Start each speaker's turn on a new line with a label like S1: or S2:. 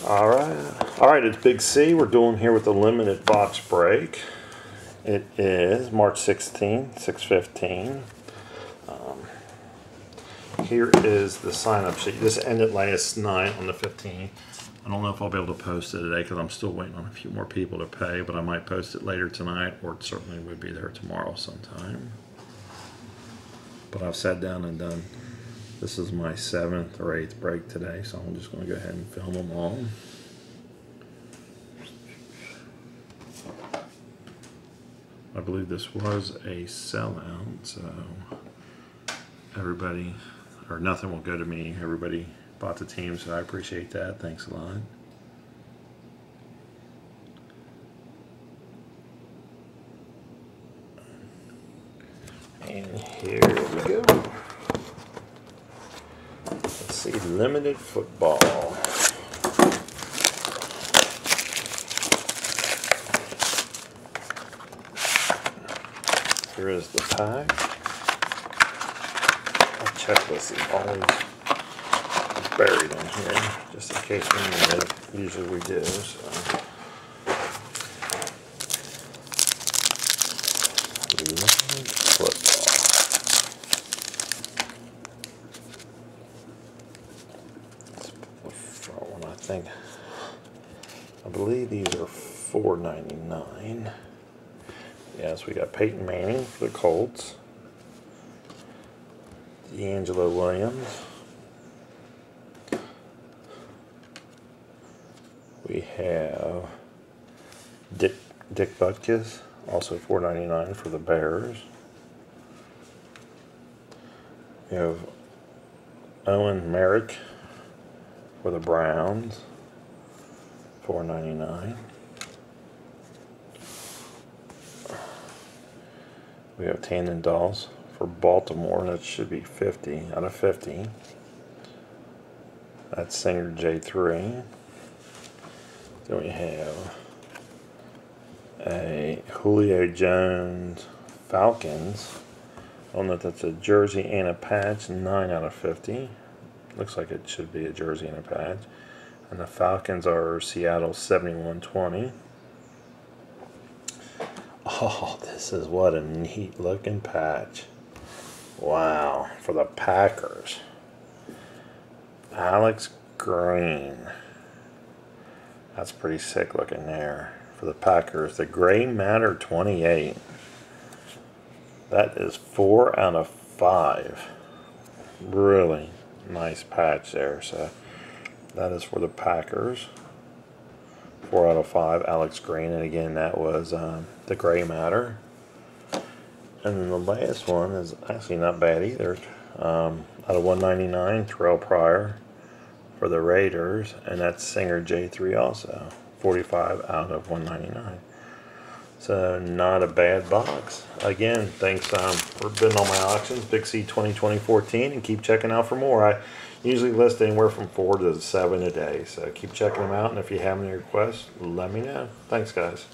S1: Alright, it's Big C. We're doing here with the limited box break. It is March 16th, 6/15. Here is the sign-up sheet. This ended last night on the 15th. I don't know if I'll be able to post it today because I'm still waiting on a few more people to pay, but I might post it later tonight, or it certainly would be there tomorrow sometime. But I've sat down and done, this is my 7th or 8th break today, so I'm just going to go ahead and film them all. I believe this was a sellout, so everybody, or nothing will go to me. Everybody bought the team, so I appreciate that. Thanks a lot. And here we go. Let's see, limited football. Here is the pack. Our checklist is always buried in here, just in case we need it. Usually we do. So. Football. The front one, I believe these are $4.99. Yes, we got Peyton Manning for the Colts, D'Angelo Williams, we have Dick Butkus, also $4.99 for the Bears. We have Owen Merrick for the Browns, $4.99. We have Tannen Dolls for Baltimore. That should be 50 out of 50. That's Singer J3. Then we have a Julio Jones Falcons. I don't know if that's a jersey and a patch. 9 out of 50. Looks like it should be a jersey and a patch. And the Falcons are Seattle 7120. Oh, this is what a neat looking patch. Wow, for the Packers. Alex Green. That's pretty sick looking there for the Packers. The Gray Matter 28. That is 4 out of 5. Really nice patch there. So that is for the Packers. 4 out of 5, Alex Green, and again that was the Gray Matter. And then the last one is actually not bad either. Out of 199, Terrell Pryor for the Raiders, and that's Singer J3 also, 45 out of 199. So not a bad box. Again, thanks for bidding on my auctions, Big C 2014, and keep checking out for more. I usually list anywhere from 4 to 7 a day, so keep checking them out, and if you have any requests, let me know. Thanks, guys.